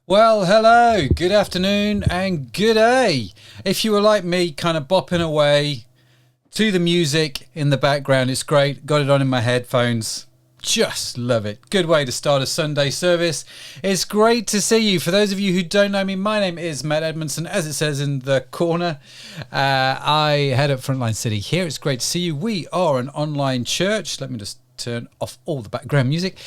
Well, hello, good afternoon and good day. If you were like me, kind of bopping away to the music in the background, it's great. Got it on in my headphones. Just love it. Good way to start a Sunday service. It's great to see you. For those of you who don't know me, my name is Matt Edmondson, as it says in the corner. I head up Frontline City here. It's great to see you. We are an online church. Let me just turn off all the background music.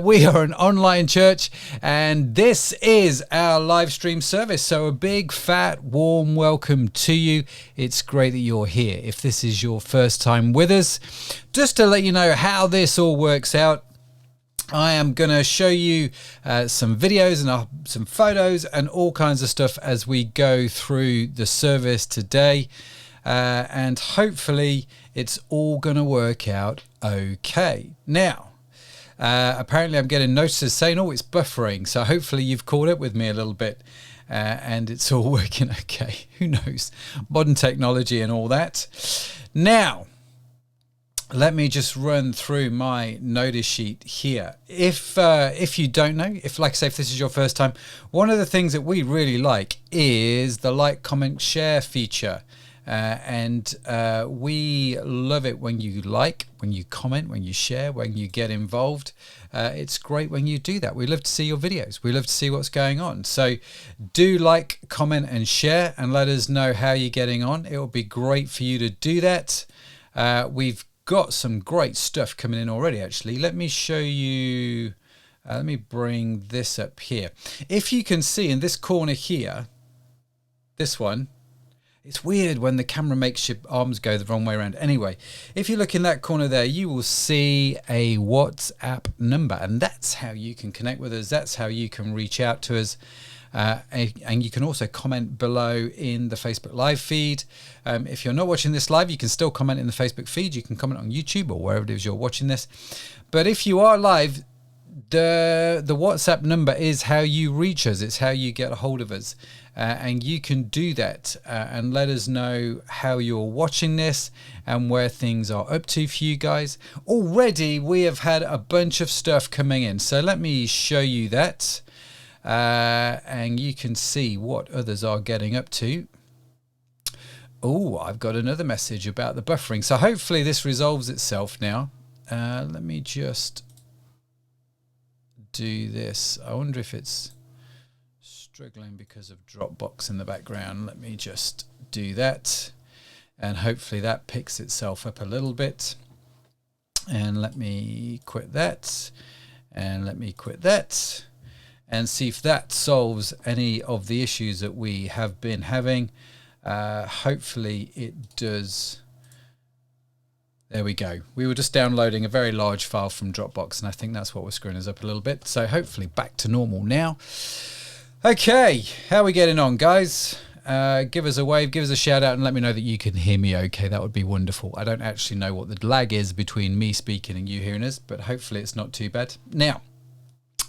We are an online church, and this is our live stream service. So a big, fat, warm welcome to you. It's great that you're here. If this is your first time with us, just to let you know how this all works out, I am going to show you some videos and some photos and all kinds of stuff as we go through the service today. And hopefully it's all going to work out okay. Now, apparently I'm getting notices saying, oh, it's buffering. So hopefully you've caught up with me a little bit and it's all working okay. Who knows? Modern technology and all that. Now, let me just run through my notice sheet here. If you don't know, like I say, if this is your first time, one of the things that we really like is the like, comment, share feature. And we love it when you like, when you comment, when you share, when you get involved. It's great when you do that. We love to see your videos. We love to see what's going on. So do like, comment and share and let us know how you're getting on. It will be great for you to do that. We've got some great stuff coming in already, actually. Let me show you. Let me bring this up here. If you can see in this corner here, this one, it's weird when the camera makes your arms go the wrong way around. Anyway, if you look in that corner there, you will see a WhatsApp number, and that's how you can connect with us. That's how you can reach out to us. And you can also comment below in the Facebook live feed. If you're not watching this live, you can still comment in the Facebook feed. You can comment on YouTube or wherever it is you're watching this. But if you are live, the WhatsApp number is how you reach us. It's how you get a hold of us. And you can do that and let us know how you're watching this and where things are up to for you guys. Already, we have had a bunch of stuff coming in. So let me show you that. And you can see what others are getting up to. Oh, I've got another message about the buffering. So hopefully this resolves itself now. Let me just do this. I wonder if it's struggling because of Dropbox in the background. Let me just do that, and hopefully that picks itself up a little bit. And let me quit that, and let me quit that, and see if that solves any of the issues that we have been having. Hopefully it does. There we go. We were just downloading a very large file from Dropbox, and I think that's what was screwing us up a little bit. So hopefully back to normal now. Okay, how are we getting on, guys? Give us a wave, give us a shout out, and let me know that you can hear me okay. That would be wonderful. I don't actually know what the lag is between me speaking and you hearing us, but hopefully it's not too bad. Now,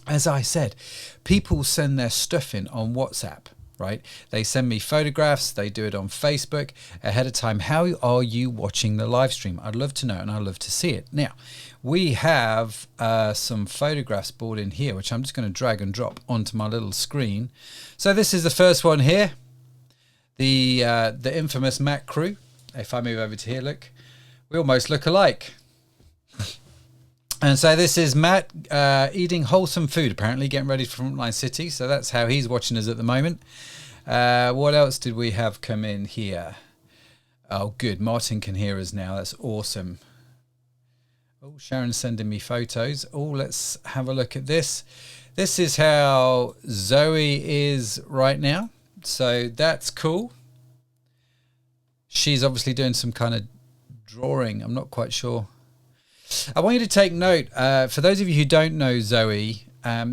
as I said, people send their stuff in on WhatsApp, right? They send me photographs, they do it on Facebook ahead of time. How are you watching the live stream? I'd love to know, and I'd love to see it. Now, we have some photographs brought in here, which I'm just going to drag and drop onto my little screen. So this is the first one here, the infamous Matt crew. If I move over to here, look, we almost look alike. And so this is Matt eating wholesome food, apparently, getting ready for Frontline City. So that's how he's watching us at the moment. What else did we have come in here? Oh, good. Martin can hear us now. That's awesome. Oh, Sharon's sending me photos. Oh, let's have a look at this. This is how Zoe is right now. So that's cool. She's obviously doing some kind of drawing. I'm not quite sure. I want you to take note, for those of you who don't know Zoe,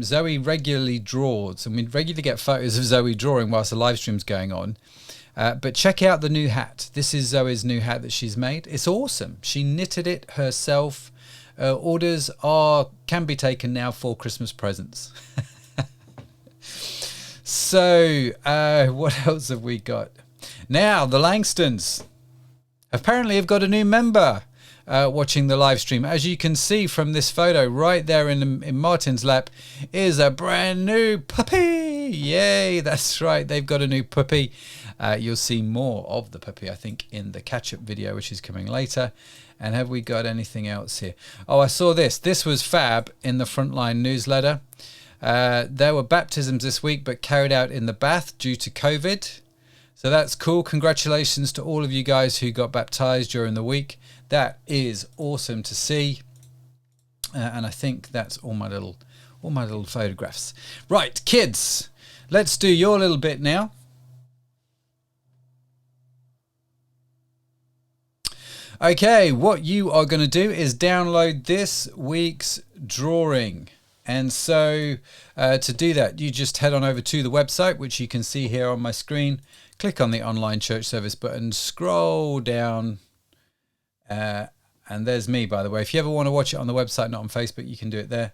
Zoe regularly draws, and we regularly get photos of Zoe drawing whilst the live stream's going on. But check out the new hat. This is Zoe's new hat that she's made. It's awesome. She knitted it herself. Orders can be taken now for Christmas presents. So, what else have we got? Now, the Langstons apparently have got a new member. watching the live stream. As you can see from this photo, right there in Martin's lap is a brand new puppy. Yay, that's right. They've got a new puppy. You'll see more of the puppy, I think, in the catch-up video, which is coming later. And have we got anything else here? Oh, I saw this. This was fab in the Frontline newsletter. There were baptisms this week, but carried out in the bath due to COVID. So that's cool. Congratulations to all of you guys who got baptized during the week. That is awesome to see. And I think that's all my little photographs. Right, kids, let's do your little bit now. Okay, what you are going to do is download this week's drawing. And so to do that, you just head on over to the website, which you can see here on my screen. Click on the online church service button, scroll down, and there's me, by the way. If you ever want to watch it on the website, not on Facebook, you can do it there.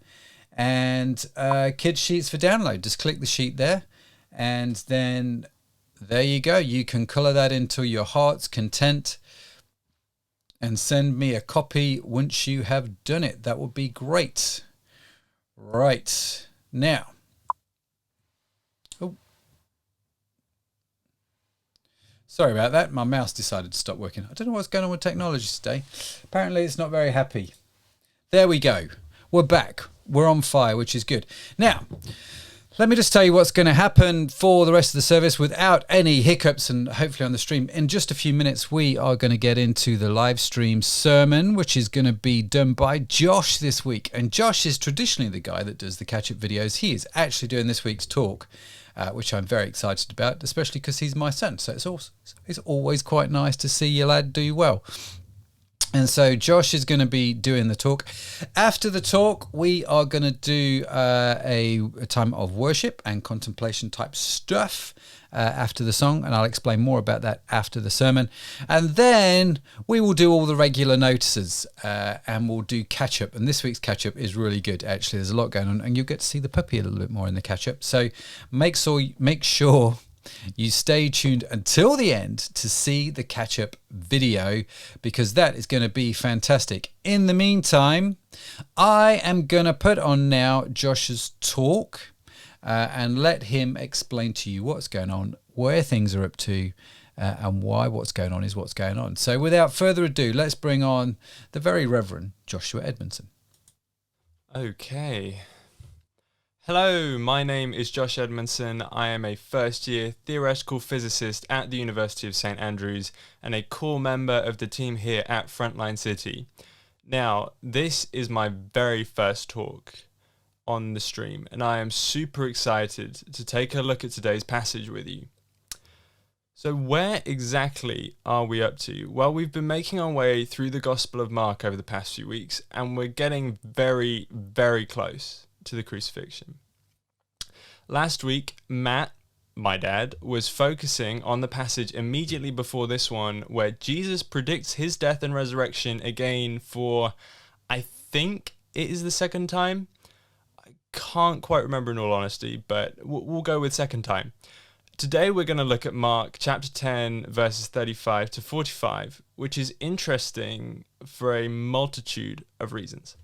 And kids sheets for download. Just click the sheet there, and then there you go. You can color that into your heart's content and send me a copy once you have done it. That would be great. Right, now. Oh. Sorry about that. My mouse decided to stop working. I don't know what's going on with technology today. Apparently it's not very happy. There we go. We're back. We're on fire, which is good. Now, let me just tell you what's going to happen for the rest of the service without any hiccups, and hopefully on the stream. In just a few minutes, we are going to get into the live stream sermon, which is going to be done by Josh this week. And Josh is traditionally the guy that does the catch-up videos. He is actually doing this week's talk, which I'm very excited about, especially because he's my son. So it's always quite nice to see your lad do well. And so Josh is going to be doing the talk. After the talk, we are going to do a time of worship and contemplation type stuff after the song. And I'll explain more about that after the sermon. And then we will do all the regular notices and we'll do catch up. And this week's catch up is really good. Actually, there's a lot going on and you'll get to see the puppy a little bit more in the catch up. So make sure you stay tuned until the end to see the catch-up video, because that is going to be fantastic. In the meantime, I am going to put on now Josh's talk and let him explain to you what's going on, where things are up to, and why what's going on is what's going on. So without further ado, let's bring on the very Reverend Joshua Edmondson. Okay. Hello, my name is Josh Edmondson. I am a first-year theoretical physicist at the University of St Andrews and a core member of the team here at Frontline City. Now, this is my very first talk on the stream, and I am super excited to take a look at today's passage with you. So where exactly are we up to? Well, we've been making our way through the Gospel of Mark over the past few weeks, and we're getting very, very close to the crucifixion. Last week, Matt, my dad, was focusing on the passage immediately before this one where Jesus predicts his death and resurrection again for, I think it is the second time. I can't quite remember in all honesty, but we'll go with second time. Today we're going to look at Mark chapter 10 verses 35 to 45, which is interesting for a multitude of reasons.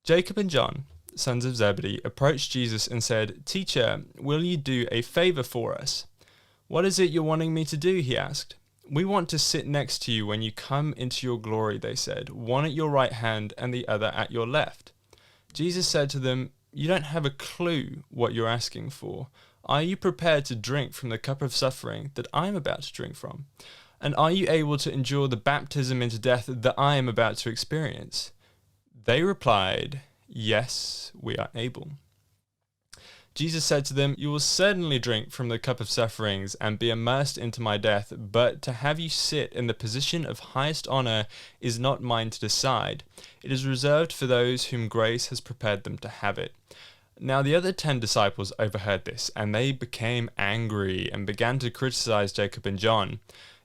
Jacob and John, sons of Zebedee, approached Jesus and said, "Teacher, will you do a favor for us?" "What is it you're wanting me to do?" he asked. "We want to sit next to you when you come into your glory," they said, "one at your right hand and the other at your left." Jesus said to them, "You don't have a clue what you're asking for. Are you prepared to drink from the cup of suffering that I am about to drink from? And are you able to endure the baptism into death that I am about to experience?" They replied, "Yes, we are able." Jesus said to them, "You will certainly drink from the cup of sufferings and be immersed into my death, but to have you sit in the position of highest honor is not mine to decide. It is reserved for those whom grace has prepared them to have it." Now the other 10 disciples overheard this, and they became angry and began to criticize Jacob and John.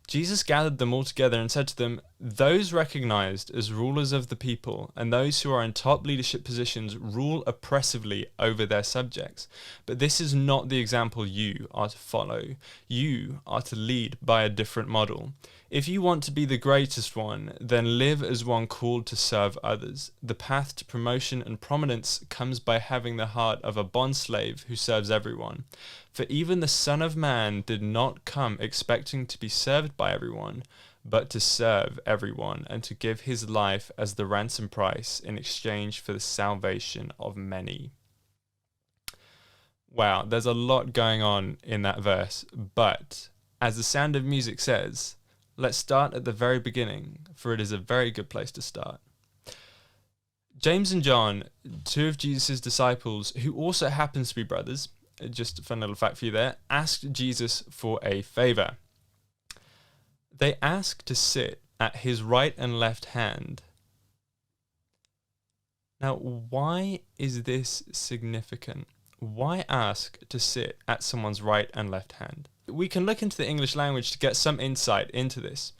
Jesus gathered them all together and said to them, Those recognized as rulers of the people and those who are in top leadership positions rule oppressively over their subjects. But this is not the example you are to follow. You are to lead by a different model. If you want to be the greatest one, then live as one called to serve others. The path to promotion and prominence comes by having the heart of a bondslave who serves everyone. For even the Son of Man did not come expecting to be served by everyone, but to serve everyone and to give his life as the ransom price in exchange for the salvation of many. Wow, there's a lot going on in that verse, but as The Sound of Music says, let's start at the very beginning, for it is a very good place to start. James and John, two of Jesus' disciples, who also happens to be brothers, just a fun little fact for you there, asked Jesus for a favor. They ask to sit at his right and left hand. Now, why is this significant? Why ask to sit at someone's right and left hand? We can look into the English language to get some insight into this.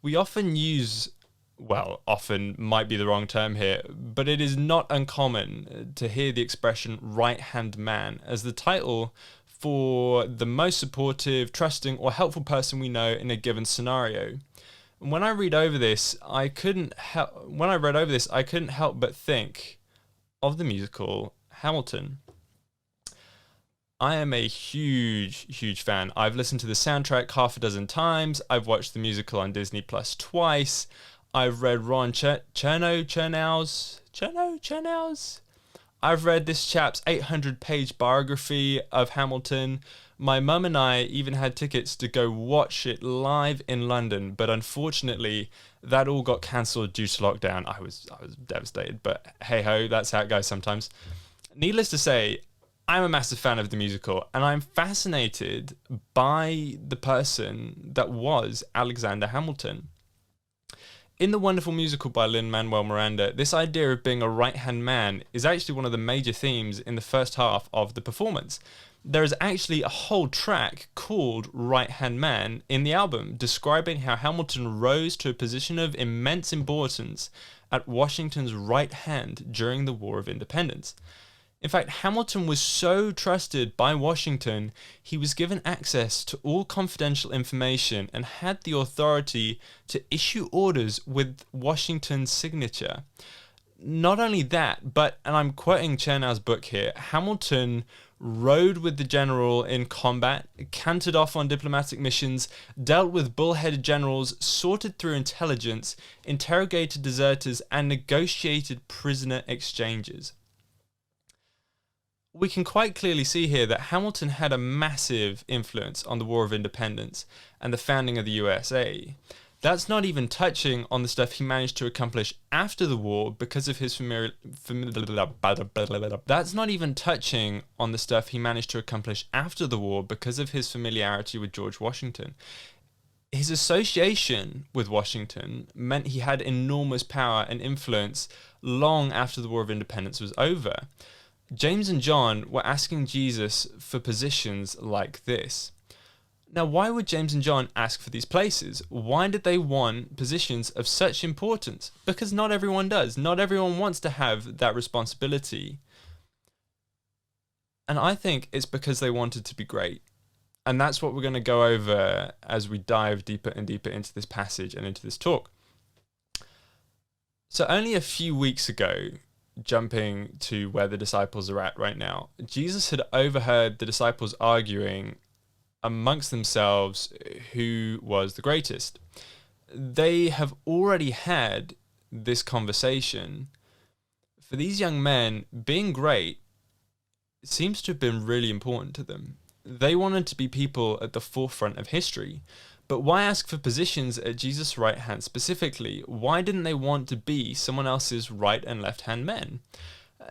We often use, well, often might be the wrong term here, but it is not uncommon to hear the expression right-hand man as the title for the most supportive, trusting, or helpful person we know in a given scenario. When I read over this, I couldn't help but think of the musical Hamilton. I am a huge fan. I've listened to the soundtrack half a dozen times. I've watched the musical on Disney Plus twice. I've read Ron Chernow's. I've read this chap's 800-page biography of Hamilton. My mum and I even had tickets to go watch it live in London, but unfortunately, that all got cancelled due to lockdown. I was devastated, but hey-ho, that's how it goes sometimes. Needless to say, I'm a massive fan of the musical, and I'm fascinated by the person that was Alexander Hamilton. In the wonderful musical by Lin-Manuel Miranda, this idea of being a right-hand man is actually one of the major themes in the first half of the performance. There is actually a whole track called Right Hand Man in the album, describing how Hamilton rose to a position of immense importance at Washington's right hand during the War of Independence. In fact, Hamilton was so trusted by Washington, he was given access to all confidential information and had the authority to issue orders with Washington's signature. Not only that, but, and I'm quoting Chernow's book here, Hamilton rode with the general in combat, cantered off on diplomatic missions, dealt with bullheaded generals, sorted through intelligence, interrogated deserters, and negotiated prisoner exchanges. We can quite clearly see here that Hamilton had a massive influence on the War of Independence and the founding of the USA. That's not even touching on the stuff he managed to accomplish after the war because of his familiarity with George Washington. His association with Washington meant he had enormous power and influence long after the War of Independence was over. James and John were asking Jesus for positions like this. Now, why would James and John ask for these places? Why did they want positions of such importance? Because not everyone does. Not everyone wants to have that responsibility. And I think it's because they wanted to be great. And that's what we're going to go over as we dive deeper and deeper into this passage and into this talk. So only a few weeks ago, jumping to where the disciples are at right now, Jesus had overheard the disciples arguing amongst themselves who was the greatest. They have already had this conversation. For these young men, being great seems to have been really important to them. They wanted to be people at the forefront of history. But why ask for positions at Jesus' right hand specifically? Why didn't they want to be someone else's right and left hand men?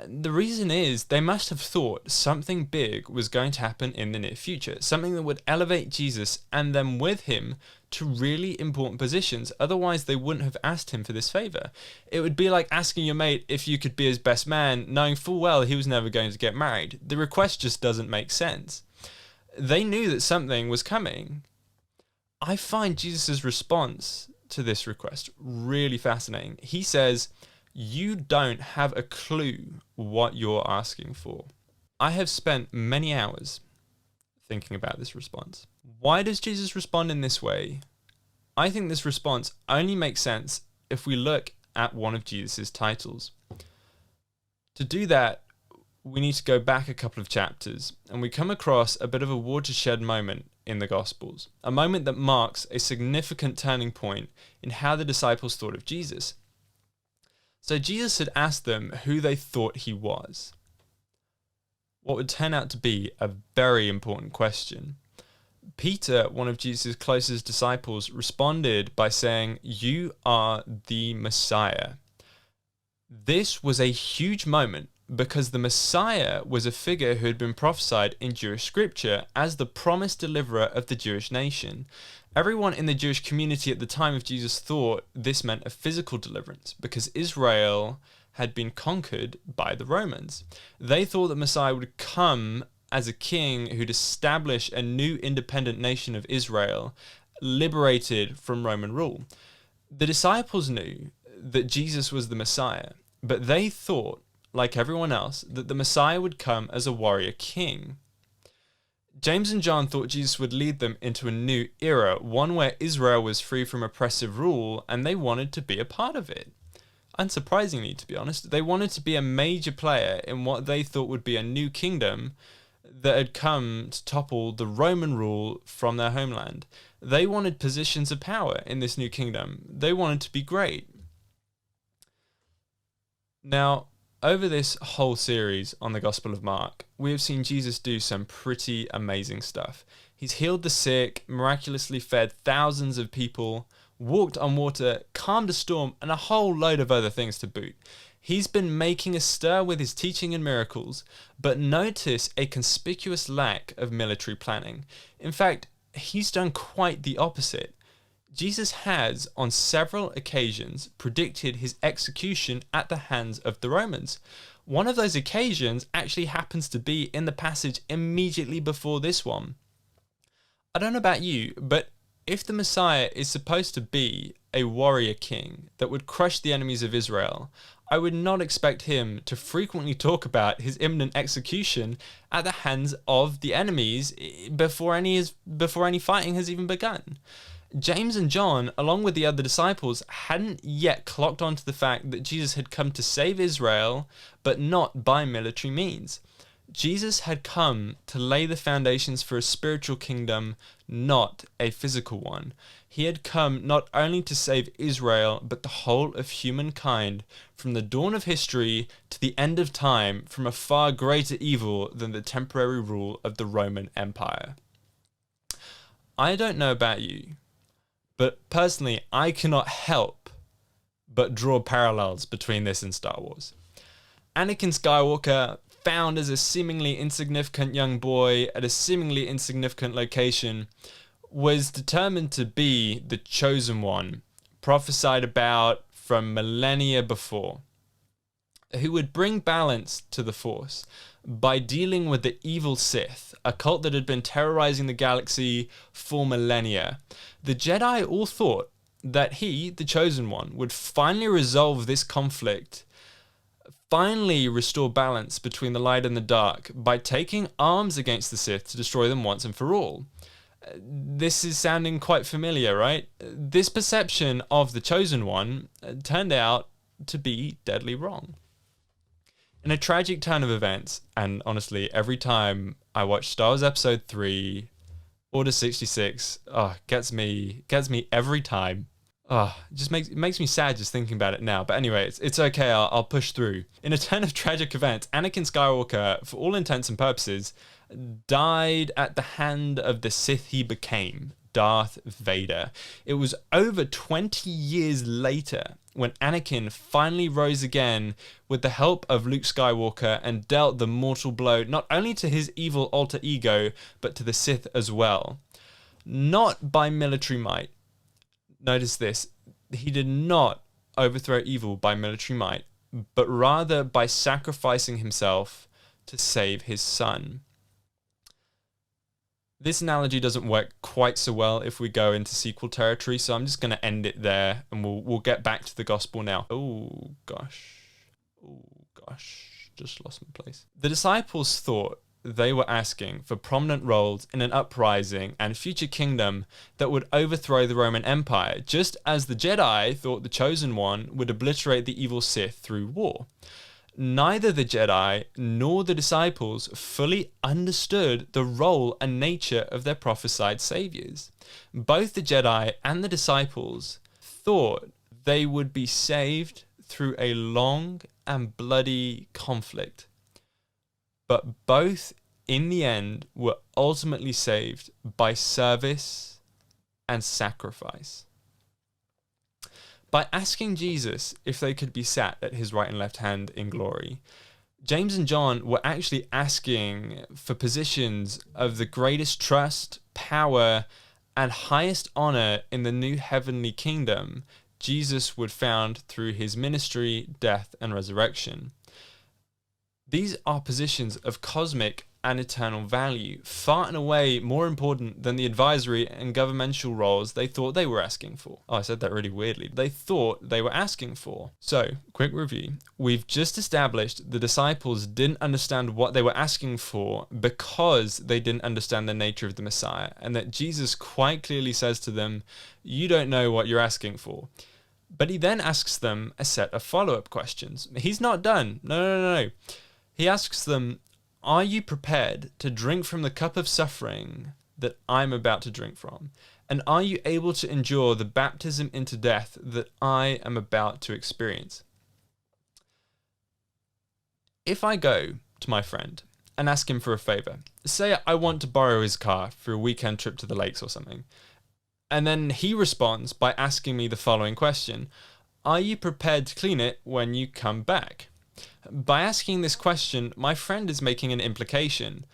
The reason is they must have thought something big was going to happen in the near future, something that would elevate Jesus and them with him to really important positions. Otherwise, they wouldn't have asked him for this favor. It would be like asking your mate if you could be his best man, knowing full well he was never going to get married. The request just doesn't make sense. They knew that something was coming. I find Jesus' response to this request. Really fascinating. He says, "You don't have a clue what you're asking for." I have spent many hours thinking about this response. Why does Jesus respond in this way? I think this response only makes sense if we look at one of Jesus' titles. To do that, we need to go back a couple of chapters, and we come across a bit of a watershed moment in the Gospels, a moment that marks a significant turning point in how the disciples thought of Jesus. So Jesus had asked them who they thought he was. What would turn out to be a very important question. Peter, one of Jesus' closest disciples, responded by saying, "You are the Messiah." This was a huge moment because the Messiah was a figure who had been prophesied in Jewish scripture as the promised deliverer of the Jewish nation. Everyone in the Jewish community at the time of Jesus thought this meant a physical deliverance because Israel had been conquered by the Romans. They thought that Messiah would come as a king who'd establish a new independent nation of Israel, liberated from Roman rule. The disciples knew that Jesus was the Messiah, but they thought, like everyone else, that the Messiah would come as a warrior king. James and John thought Jesus would lead them into a new era, one where Israel was free from oppressive rule, and they wanted to be a part of it. Unsurprisingly, to be honest, they wanted to be a major player in what they thought would be a new kingdom that had come to topple the Roman rule from their homeland. They wanted positions of power in this new kingdom. They wanted to be great. Now, over this whole series on the Gospel of Mark, we have seen Jesus do some pretty amazing stuff. He's healed the sick, miraculously fed thousands of people, walked on water, calmed a storm, and a whole load of other things to boot. He's been making a stir with his teaching and miracles, but notice a conspicuous lack of military planning. In fact, he's done quite the opposite. Jesus has, on several occasions, predicted his execution at the hands of the Romans. One of those occasions actually happens to be in the passage immediately before this one. I don't know about you, but if the Messiah is supposed to be a warrior king that would crush the enemies of Israel, I would not expect him to frequently talk about his imminent execution at the hands of the enemies before any fighting has even begun. James and John, along with the other disciples, hadn't yet clocked onto the fact that Jesus had come to save Israel, but not by military means. Jesus had come to lay the foundations for a spiritual kingdom, not a physical one. He had come not only to save Israel, but the whole of humankind, from the dawn of history to the end of time, from a far greater evil than the temporary rule of the Roman Empire. I don't know about you, but personally, I cannot help but draw parallels between this and Star Wars. Anakin Skywalker, found as a seemingly insignificant young boy at a seemingly insignificant location, was determined to be the chosen one, prophesied about from millennia before, who would bring balance to the Force by dealing with the evil Sith, a cult that had been terrorizing the galaxy for millennia. The Jedi all thought that he, the chosen one, would finally resolve this conflict, finally restore balance between the light and the dark by taking arms against the Sith to destroy them once and for all. This is sounding quite familiar, right? This perception of the chosen one turned out to be deadly wrong. In a tragic turn of events, and honestly, every time I watch Star Wars Episode 3, Order 66, gets me every time. It makes me sad just thinking about it now. But anyway, it's okay. I'll push through. In a turn of tragic events, Anakin Skywalker, for all intents and purposes, died at the hand of the Sith he became, Darth Vader. It was over 20 years later when Anakin finally rose again with the help of Luke Skywalker and dealt the mortal blow not only to his evil alter ego, but to the Sith as well. Not by military might. Notice this, he did not overthrow evil by military might, but rather by sacrificing himself to save his son. This analogy doesn't work quite so well if we go into sequel territory, so I'm just going to end it there, and we'll get back to the gospel now. Oh gosh, just lost my place. The disciples thought they were asking for prominent roles in an uprising and future kingdom that would overthrow the Roman Empire, just as the Jedi thought the Chosen One would obliterate the evil Sith through war. Neither the Jedi nor the disciples fully understood the role and nature of their prophesied saviors. Both the Jedi and the disciples thought they would be saved through a long and bloody conflict, but both in the end were ultimately saved by service and sacrifice. By asking Jesus if they could be sat at his right and left hand in glory, James and John were actually asking for positions of the greatest trust, power, and highest honor in the new heavenly kingdom Jesus would found through his ministry, death, and resurrection. These are positions of cosmic and eternal value, far and away more important than the advisory and governmental roles they thought they were asking for. Oh, I said that really weirdly. They thought they were asking for. So, quick review. We've just established the disciples didn't understand what they were asking for because they didn't understand the nature of the Messiah, and that Jesus quite clearly says to them, "You don't know what you're asking for." But he then asks them a set of follow-up questions. He's not done. No. He asks them, "Are you prepared to drink from the cup of suffering that I'm about to drink from? And are you able to endure the baptism into death that I am about to experience?" If I go to my friend and ask him for a favor, say I want to borrow his car for a weekend trip to the lakes or something, and then he responds by asking me the following question: "Are you prepared to clean it when you come back?" By asking this question, my friend is making an implication.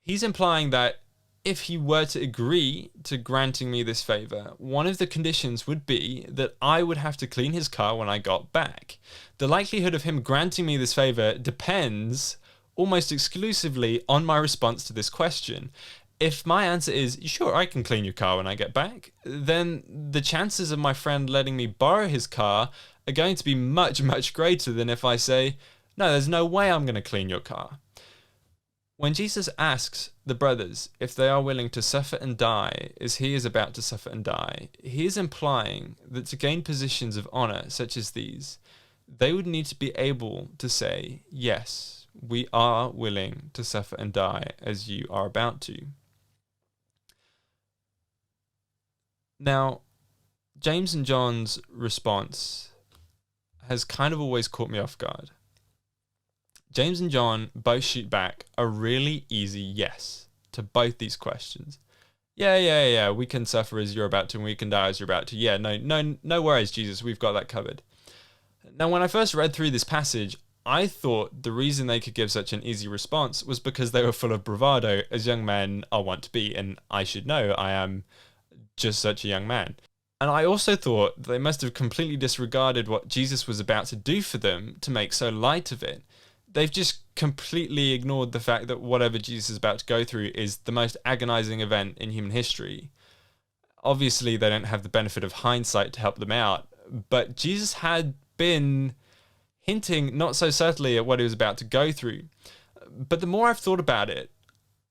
He's implying that if he were to agree to granting me this favor, one of the conditions would be that I would have to clean his car when I got back. The likelihood of him granting me this favor depends almost exclusively on my response to this question. If my answer is, "Sure, I can clean your car when I get back," then the chances of my friend letting me borrow his car are going to be much, much greater than if I say, "No, there's no way I'm going to clean your car." When Jesus asks the brothers if they are willing to suffer and die as he is about to suffer and die, he is implying that to gain positions of honor such as these, they would need to be able to say, "Yes, we are willing to suffer and die as you are about to." Now, James and John's response has kind of always caught me off guard. James and John both shoot back a really easy yes to both these questions. Yeah, we can suffer as you're about to, and we can die as you're about to. Yeah, no worries, Jesus, we've got that covered. Now, when I first read through this passage, I thought the reason they could give such an easy response was because they were full of bravado, as young men are wont to be, and I should know I am just such a young man. And I also thought they must have completely disregarded what Jesus was about to do for them to make so light of it. They've just completely ignored the fact that whatever Jesus is about to go through is the most agonizing event in human history. Obviously, they don't have the benefit of hindsight to help them out, but Jesus had been hinting not so subtly at what he was about to go through. But the more I've thought about it,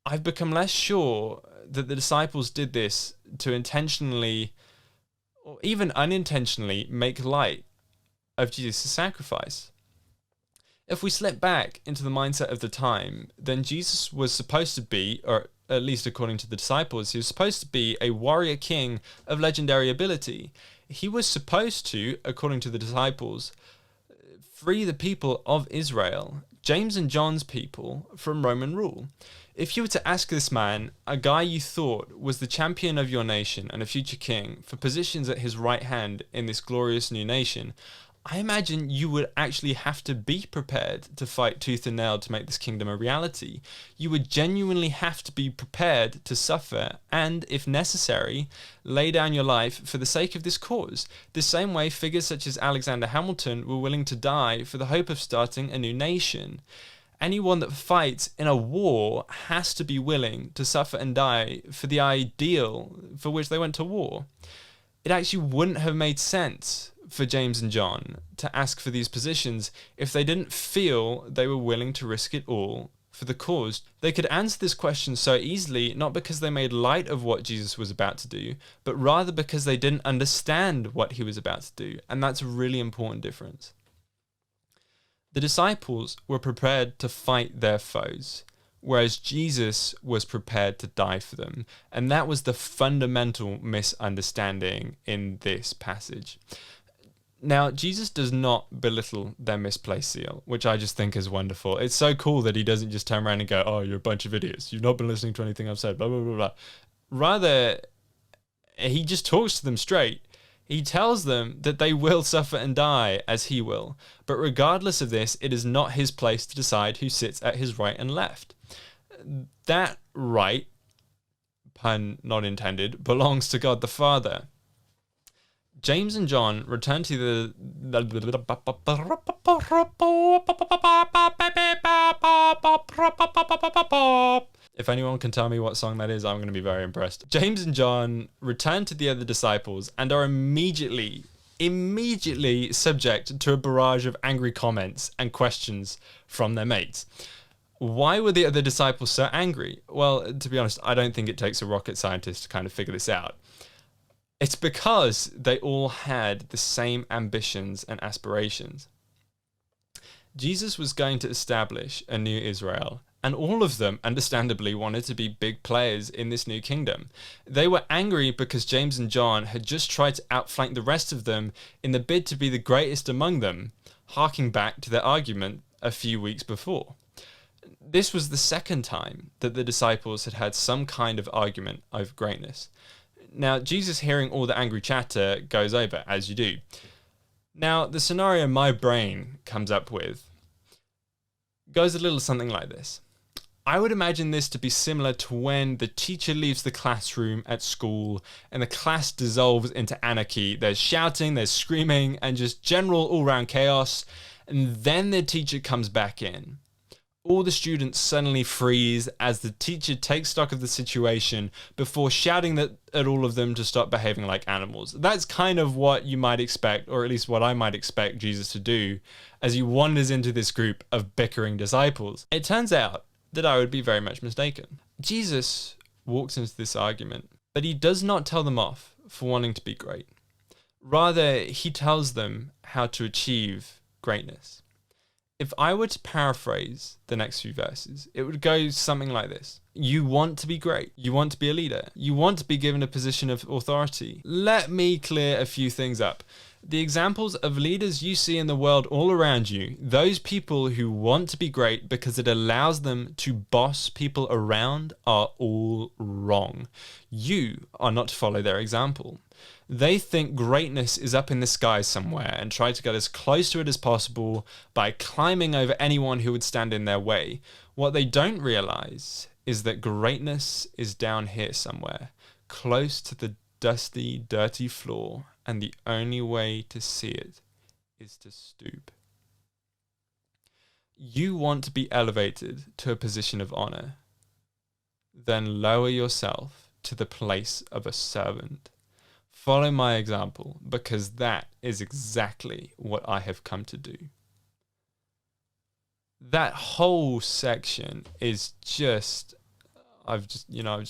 I've become less sure that the disciples did this to intentionally or even unintentionally make light of Jesus' sacrifice. If we slip back into the mindset of the time, then Jesus was supposed to be, or at least according to the disciples, he was supposed to be a warrior king of legendary ability. He was supposed to, according to the disciples, free the people of Israel, James and John's people, from Roman rule. If you were to ask this man, a guy you thought was the champion of your nation and a future king, for positions at his right hand in this glorious new nation, I imagine you would actually have to be prepared to fight tooth and nail to make this kingdom a reality. You would genuinely have to be prepared to suffer and, if necessary, lay down your life for the sake of this cause. The same way figures such as Alexander Hamilton were willing to die for the hope of starting a new nation. Anyone that fights in a war has to be willing to suffer and die for the ideal for which they went to war. It actually wouldn't have made sense for James and John to ask for these positions if they didn't feel they were willing to risk it all for the cause. They could answer this question so easily, not because they made light of what Jesus was about to do, but rather because they didn't understand what he was about to do. And that's a really important difference. The disciples were prepared to fight their foes, whereas Jesus was prepared to die for them. And that was the fundamental misunderstanding in this passage. Now, Jesus does not belittle their misplaced zeal, which I just think is wonderful. It's so cool that he doesn't just turn around and go, oh, you're a bunch of idiots. You've not been listening to anything I've said, blah, blah, blah, blah. Rather, he just talks to them straight. He tells them that they will suffer and die as he will. But regardless of this, it is not his place to decide who sits at his right and left. That right, pun not intended, belongs to God the Father. James and John return to the If anyone can tell me what song that is, I'm going to be very impressed. James and John return to the other disciples and are immediately subject to a barrage of angry comments and questions from their mates. Why were the other disciples so angry? Well, to be honest, I don't think it takes a rocket scientist to kind of figure this out. It's because they all had the same ambitions and aspirations. Jesus was going to establish a new Israel, and all of them, understandably, wanted to be big players in this new kingdom. They were angry because James and John had just tried to outflank the rest of them in the bid to be the greatest among them, harking back to their argument a few weeks before. This was the second time that the disciples had had some kind of argument over greatness. Now, Jesus, hearing all the angry chatter, goes over, as you do. Now, the scenario my brain comes up with goes a little something like this. I would imagine this to be similar to when the teacher leaves the classroom at school and the class dissolves into anarchy. There's shouting, there's screaming, and just general all-round chaos. And then the teacher comes back in. All the students suddenly freeze as the teacher takes stock of the situation before shouting at all of them to stop behaving like animals. That's kind of what you might expect, or at least what I might expect Jesus to do as he wanders into this group of bickering disciples. It turns out that I would be very much mistaken. Jesus walks into this argument, but he does not tell them off for wanting to be great. Rather, he tells them how to achieve greatness. If I were to paraphrase the next few verses, it would go something like this. You want to be great. You want to be a leader. You want to be given a position of authority. Let me clear a few things up. The examples of leaders you see in the world all around you, those people who want to be great because it allows them to boss people around, are all wrong. You are not to follow their example. They think greatness is up in the sky somewhere and try to get as close to it as possible by climbing over anyone who would stand in their way. What they don't realize is that greatness is down here somewhere, close to the dusty, dirty floor, and the only way to see it is to stoop. You want to be elevated to a position of honor, then lower yourself to the place of a servant. Follow my example, because that is exactly what I have come to do. That whole section is just, I've just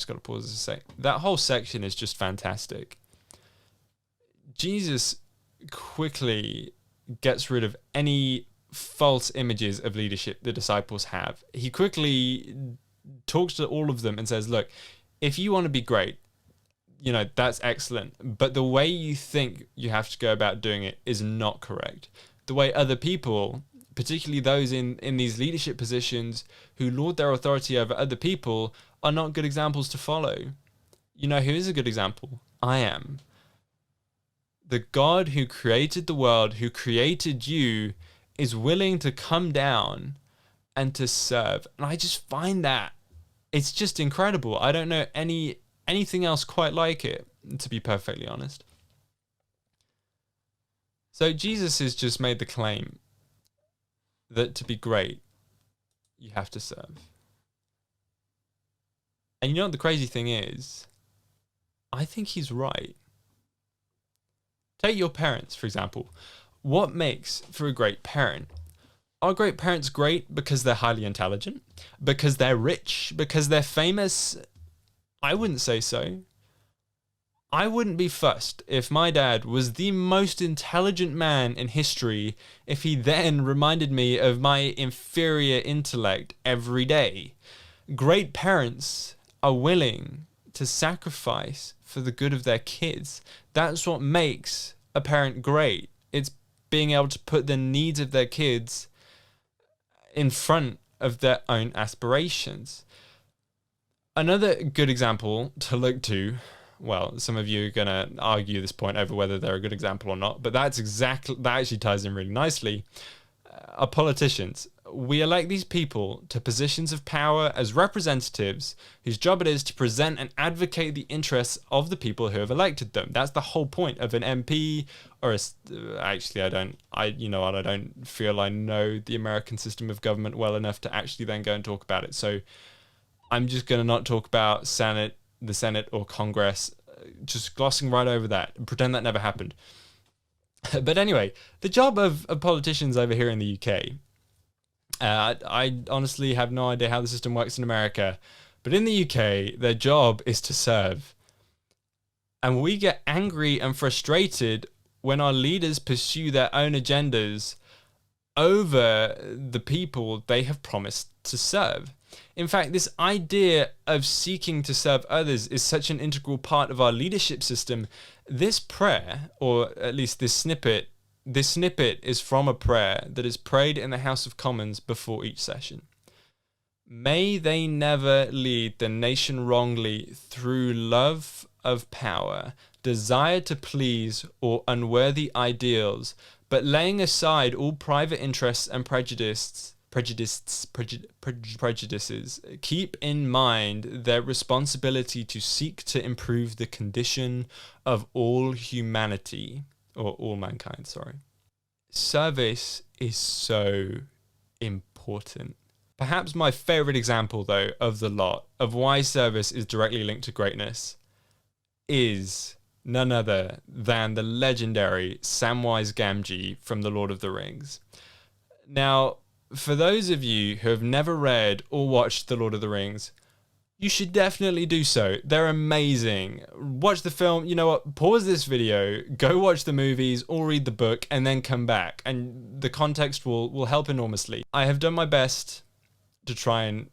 got to pause to say, that whole section is just fantastic. Jesus quickly gets rid of any false images of leadership the disciples have. He quickly talks to all of them and says, look, if you want to be great, that's excellent. But the way you think you have to go about doing it is not correct. The way other people, particularly those in these leadership positions who lord their authority over other people, are not good examples to follow. You know who is a good example? I am. The God who created the world, who created you, is willing to come down and to serve. And I just find that it's just incredible. I don't know anything else quite like it, to be perfectly honest. So Jesus has just made the claim that to be great, you have to serve. And you know what the crazy thing is? I think he's right. Take your parents, for example. What makes for a great parent? Are great parents great because they're highly intelligent? Because they're rich? Because they're famous? I wouldn't say so. I wouldn't be fussed if my dad was the most intelligent man in history if he then reminded me of my inferior intellect every day. Great parents are willing to sacrifice for the good of their kids. That's what makes a parent great. It's being able to put the needs of their kids in front of their own aspirations. Another good example to look to, well, some of you are going to argue this point over whether they're a good example or not, but that actually ties in really nicely, are politicians. We elect these people to positions of power as representatives whose job it is to present and advocate the interests of the people who have elected them. That's the whole point of an MP or actually I don't feel I know the American system of government well enough to actually then go and talk about it. So I'm just going to not talk about the Senate or Congress, just glossing right over that and pretend that never happened. But anyway, the job of politicians over here in the UK, I honestly have no idea how the system works in America, but in the UK, their job is to serve. And we get angry and frustrated when our leaders pursue their own agendas over the people they have promised to serve. In fact, this idea of seeking to serve others is such an integral part of our leadership system. This prayer, or at least this snippet is from a prayer that is prayed in the House of Commons before each session. May they never lead the nation wrongly through love of power, desire to please, or unworthy ideals, but laying aside all private interests and prejudices, keep in mind their responsibility to seek to improve the condition of all humanity, or all mankind, sorry. Service is so important. Perhaps my favorite example, though, of the lot, of why service is directly linked to greatness, is none other than the legendary Samwise Gamgee from The Lord of the Rings. Now, for those of you who have never read or watched The Lord of the Rings, you should definitely do so. They're amazing. Watch the film. You know what? Pause this video, go watch the movies or read the book, and then come back. And the context will help enormously. I have done my best to try and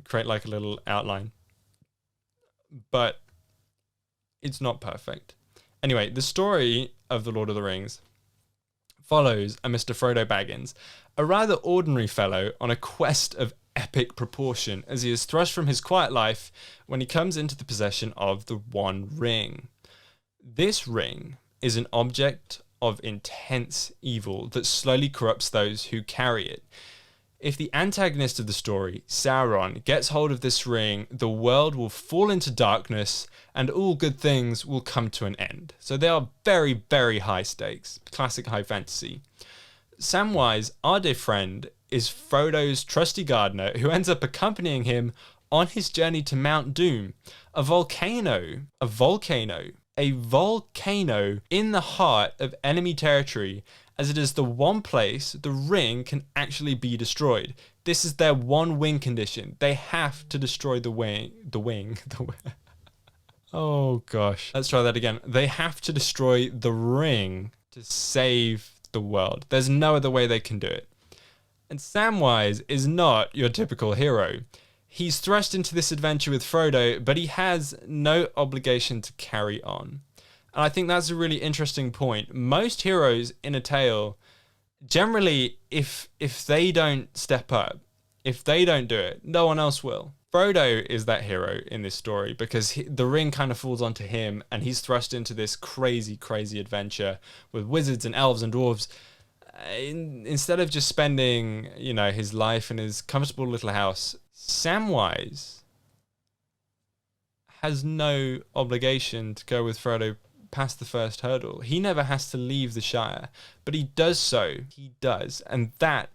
create like a little outline, but it's not perfect. Anyway, the story of The Lord of the Rings follows a Mr. Frodo Baggins, a rather ordinary fellow on a quest of epic proportion as he is thrust from his quiet life when he comes into the possession of the One Ring. This ring is an object of intense evil that slowly corrupts those who carry it. If the antagonist of the story, Sauron, gets hold of this ring, the world will fall into darkness and all good things will come to an end. So they are very, very high stakes. Classic high fantasy. Samwise, our dear friend, is Frodo's trusty gardener who ends up accompanying him on his journey to Mount Doom, a volcano in the heart of enemy territory, as it is the one place the ring can actually be destroyed. This is their one wing condition. They have to destroy the wing. Oh gosh. Let's try that again. They have to destroy the ring to save the world. There's no other way they can do it. And Samwise is not your typical hero. He's thrust into this adventure with Frodo, but he has no obligation to carry on. And I think that's a really interesting point. Most heroes in a tale, generally, if they don't step up, if they don't do it, no one else will. Frodo is that hero in this story because the ring kind of falls onto him and he's thrust into this crazy, crazy adventure with wizards and elves and dwarves. Instead of just spending, his life in his comfortable little house, Samwise has no obligation to go with Frodo past the first hurdle. He never has to leave the Shire, but he does so. He does. And that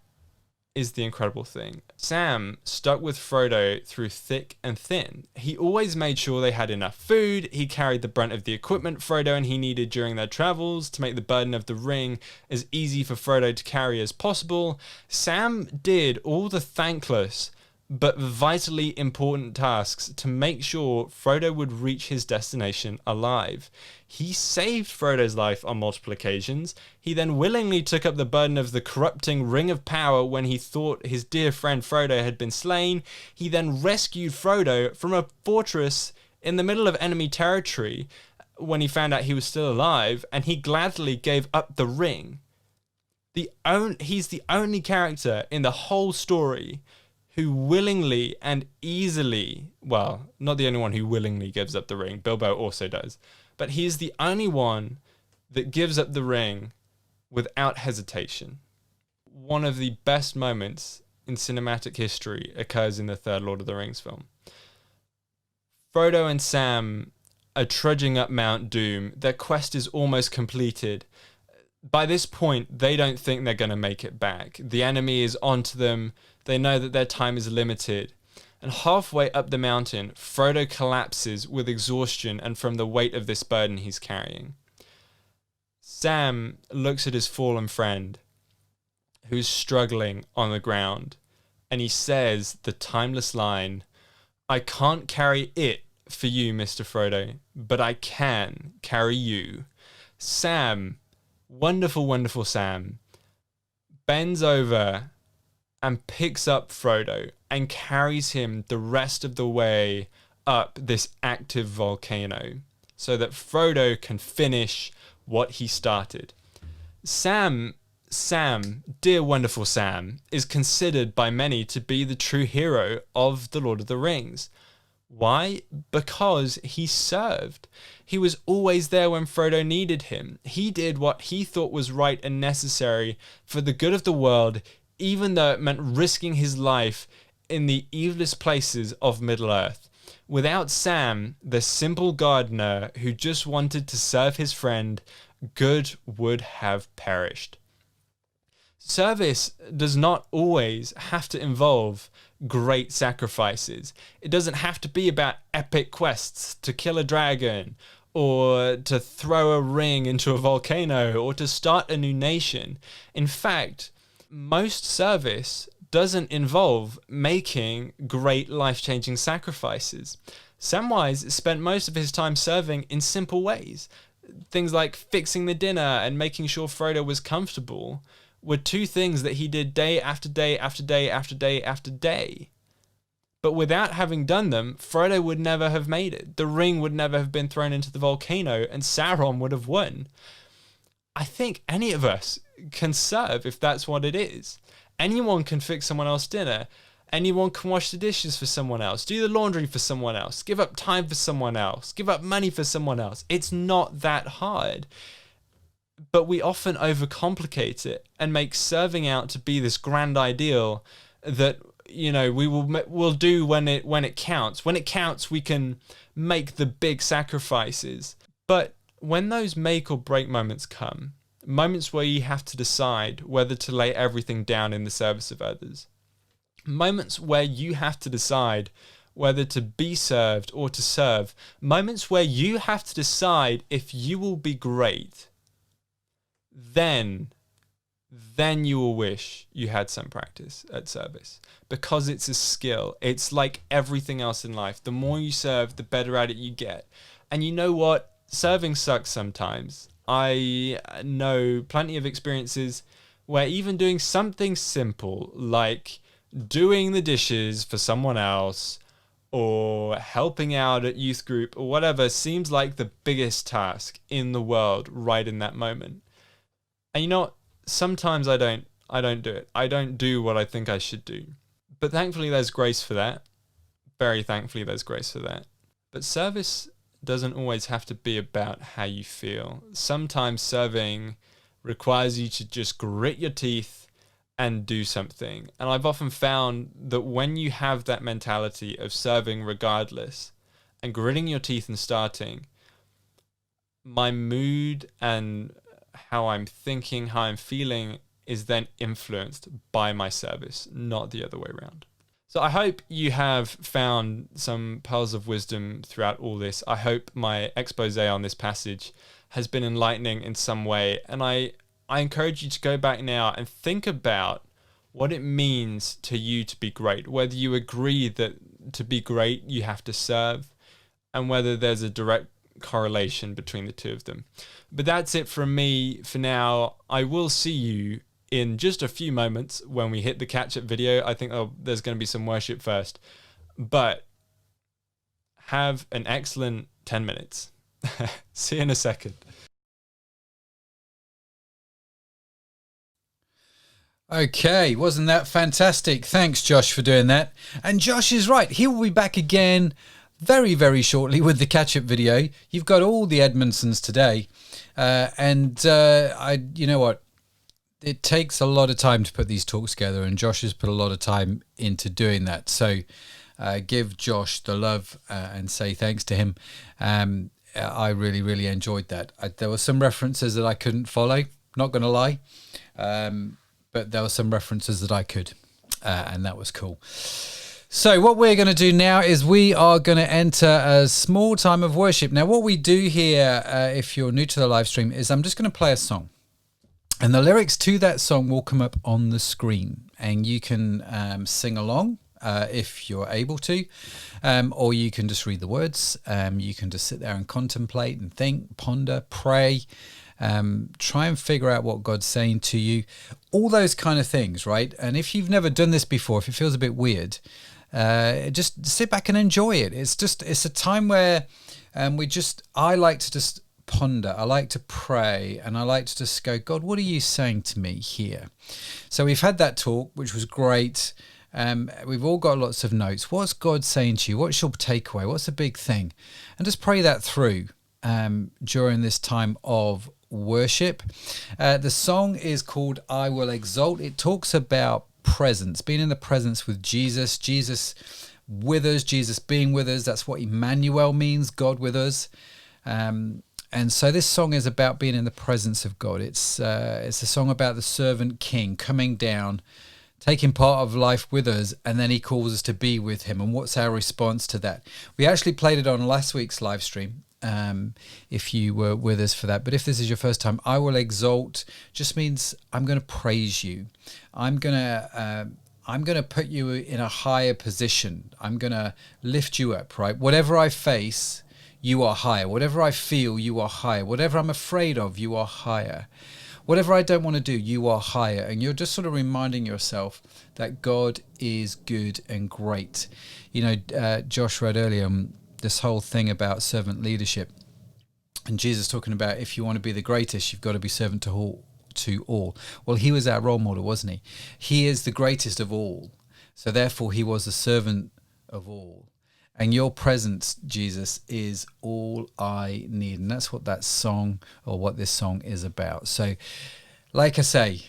is the incredible thing. Sam stuck with Frodo through thick and thin. He always made sure they had enough food. He carried the brunt of the equipment Frodo and he needed during their travels to make the burden of the ring as easy for Frodo to carry as possible. Sam did all the thankless but vitally important tasks to make sure Frodo would reach his destination alive. He saved Frodo's life on multiple occasions. He then willingly took up the burden of the corrupting Ring of Power when he thought his dear friend Frodo had been slain. He then rescued Frodo from a fortress in the middle of enemy territory when he found out he was still alive, and he gladly gave up the ring. He's the only character in the whole story who willingly and easily, well, not the only one who willingly gives up the ring, Bilbo also does, but he is the only one that gives up the ring without hesitation. One of the best moments in cinematic history occurs in the third Lord of the Rings film. Frodo and Sam are trudging up Mount Doom. Their quest is almost completed. By this point, they don't think they're going to make it back. The enemy is onto them. They know that their time is limited. And halfway up the mountain, Frodo collapses with exhaustion and from the weight of this burden he's carrying. Sam looks at his fallen friend, who's struggling on the ground, and he says the timeless line, "I can't carry it for you, Mr. Frodo, but I can carry you." Sam, wonderful, wonderful Sam, bends over and picks up Frodo and carries him the rest of the way up this active volcano so that Frodo can finish what he started. Sam, dear wonderful Sam, is considered by many to be the true hero of The Lord of the Rings. Why? Because he served. He was always there when Frodo needed him. He did what he thought was right and necessary for the good of the world, even though it meant risking his life in the evilest places of Middle-earth. Without Sam, the simple gardener who just wanted to serve his friend, good would have perished. Service does not always have to involve great sacrifices. It doesn't have to be about epic quests to kill a dragon, or to throw a ring into a volcano, or to start a new nation. In fact, most service doesn't involve making great life-changing sacrifices. Samwise spent most of his time serving in simple ways. Things like fixing the dinner and making sure Frodo was comfortable were two things that he did day after day after day after day after day. But without having done them, Frodo would never have made it. The ring would never have been thrown into the volcano, and Sauron would have won. I think any of us can serve if that's what it is. Anyone can fix someone else's dinner. Anyone can wash the dishes for someone else, do the laundry for someone else, give up time for someone else, give up money for someone else. It's not that hard. But we often overcomplicate it and make serving out to be this grand ideal that, you know, we'll do when it counts. When it counts, we can make the big sacrifices. But when those make or break moments come, moments where you have to decide whether to lay everything down in the service of others, moments where you have to decide whether to be served or to serve, moments where you have to decide if you will be great, then you will wish you had some practice at service, because it's a skill. It's like everything else in life. The more you serve, the better at it you get. And you know what? Serving sucks sometimes. I know plenty of experiences where even doing something simple like doing the dishes for someone else or helping out at youth group or whatever seems like the biggest task in the world right in that moment. And you know what? Sometimes I don't do it. I don't do what I think I should do. But thankfully there's grace for that. Very thankfully there's grace for that. But service doesn't always have to be about how you feel. Sometimes serving requires you to just grit your teeth and do something. And I've often found that when you have that mentality of serving regardless and gritting your teeth and starting, my mood and how I'm thinking, how I'm feeling is then influenced by my service, not the other way around. So I hope you have found some pearls of wisdom throughout all this. I hope my expose on this passage has been enlightening in some way. And I encourage you to go back now and think about what it means to you to be great, whether you agree that to be great, you have to serve, and whether there's a direct correlation between the two of them. But that's it from me for now. I will see you in just a few moments when we hit the catch-up video. I think there's going to be some worship first, but have an excellent 10 minutes. See you in a second. Okay, wasn't that fantastic? Thanks, Josh, for doing that. And Josh is right. He will be back again very, very shortly with the catch-up video. You've got all the Edmondsons today. You know what? It takes a lot of time to put these talks together, and Josh has put a lot of time into doing that. So give Josh the love and say thanks to him. I really, really enjoyed that. There were some references that I couldn't follow, not going to lie. But there were some references that I could, and that was cool. So what we're going to do now is we are going to enter a small time of worship. Now, what we do here, if you're new to the live stream, is I'm just going to play a song. And the lyrics to that song will come up on the screen. And you can sing along if you're able to, or you can just read the words. You can just sit there and contemplate and think, ponder, pray. Try and figure out what God's saying to you. All those kind of things, right? And if you've never done this before, if it feels a bit weird, just sit back and enjoy it. It's a time where I like to just ponder, I like to pray, and I like to just go, God, what are you saying to me here? So we've had that talk, which was great. We've all got lots of notes. What's God saying to you? What's your takeaway? What's the big thing? And just pray that through during this time of worship. The song is called I Will Exalt. It talks about presence, being in the presence with Jesus, Jesus with us, Jesus being with us. That's what Emmanuel means, God with us. And so this song is about being in the presence of God. It's a song about the servant king coming down, taking part of life with us, and then he calls us to be with him. And what's our response to that? We actually played it on last week's live stream, if you were with us for that. But if this is your first time, I will exalt just means I'm going to praise you. I'm going to put you in a higher position. I'm going to lift you up, right? Whatever I face, you are higher. Whatever I feel, you are higher. Whatever I'm afraid of, you are higher. Whatever I don't want to do, you are higher. And you're just sort of reminding yourself that God is good and great. You know, Josh read earlier this whole thing about servant leadership. And Jesus talking about if you want to be the greatest, you've got to be servant to all. Well, he was our role model, wasn't he? He is the greatest of all. So therefore, he was a servant of all. And your presence, Jesus, is all I need. And that's what that song, or what this song is about. So, like I say,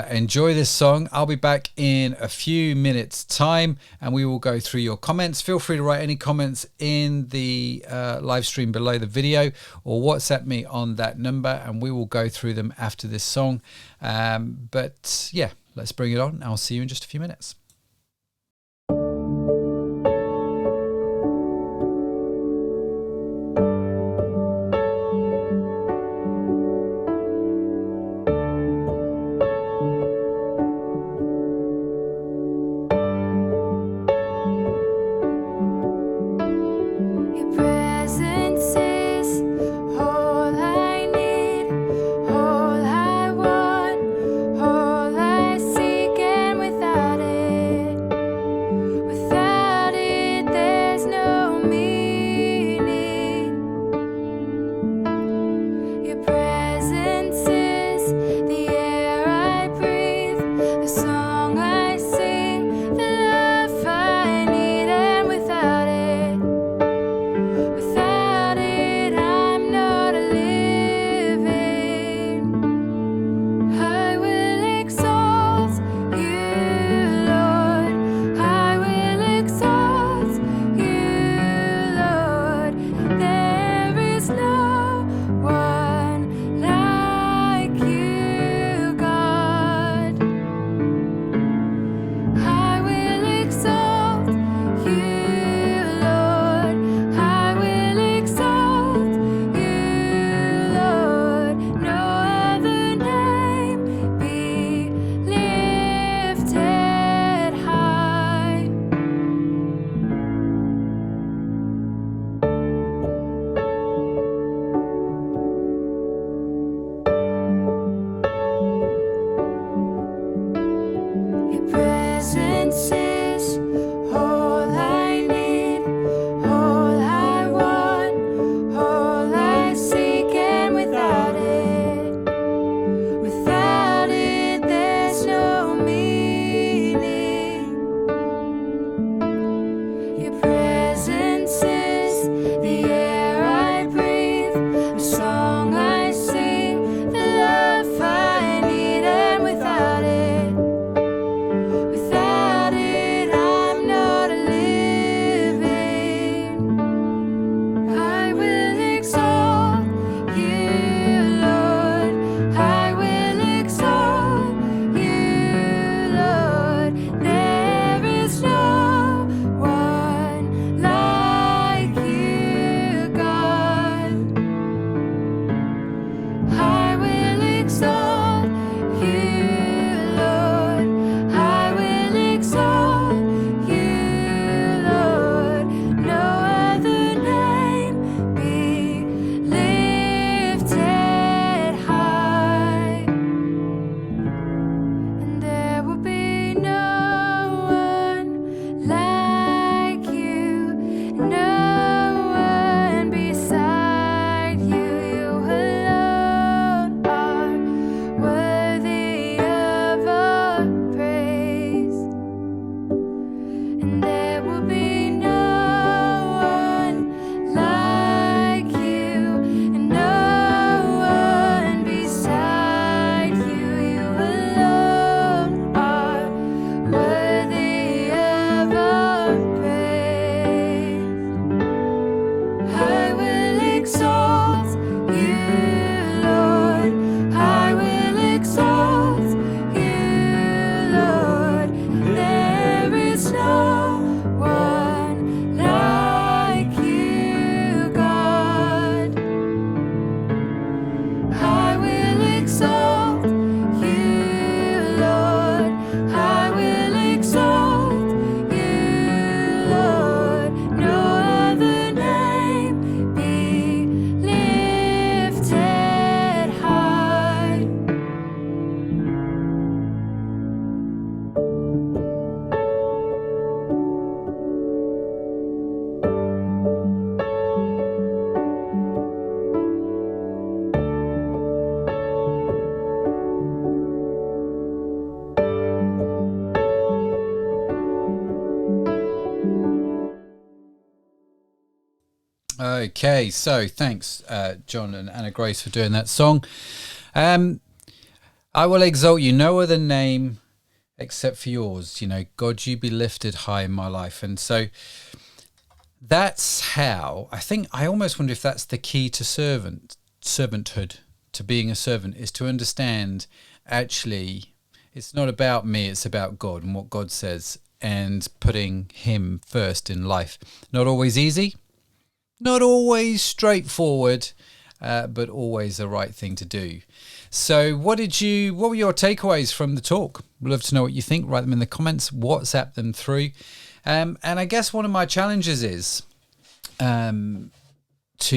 enjoy this song. I'll be back in a few minutes' time, and we will go through your comments. Feel free to write any comments in the live stream below the video, or WhatsApp me on that number, and we will go through them after this song. But yeah, let's bring it on. I'll see you in just a few minutes. All I want, all I seek, and without it Okay, so thanks, John and Anna Grace, for doing that song. I will exalt you, no other name except for yours. You know, God, you be lifted high in my life. And so that's how I almost wonder if that's the key to servanthood, to being a servant, is to understand actually it's not about me, it's about God and what God says, and putting him first in life. Not always easy, not always straightforward, but always the right thing to do. So what were your takeaways from the talk? We'd love to know what you think. Write them in the comments, WhatsApp them through. And I guess one of my challenges is to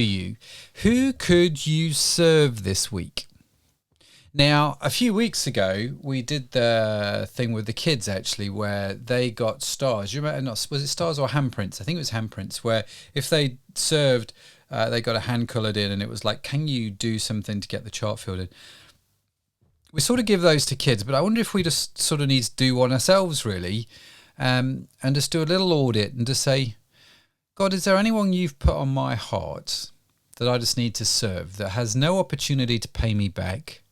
you, who could you serve this week? Now, a few weeks ago, we did the thing with the kids, actually, where they got stars. You remember, was it stars or handprints? I think it was handprints, where if they served, they got a hand coloured in, and it was like, can you do something to get the chart filled in? We sort of give those to kids, but I wonder if we just sort of need to do one ourselves, really, and just do a little audit and just say, God, is there anyone you've put on my heart that I just need to serve that has no opportunity to pay me back?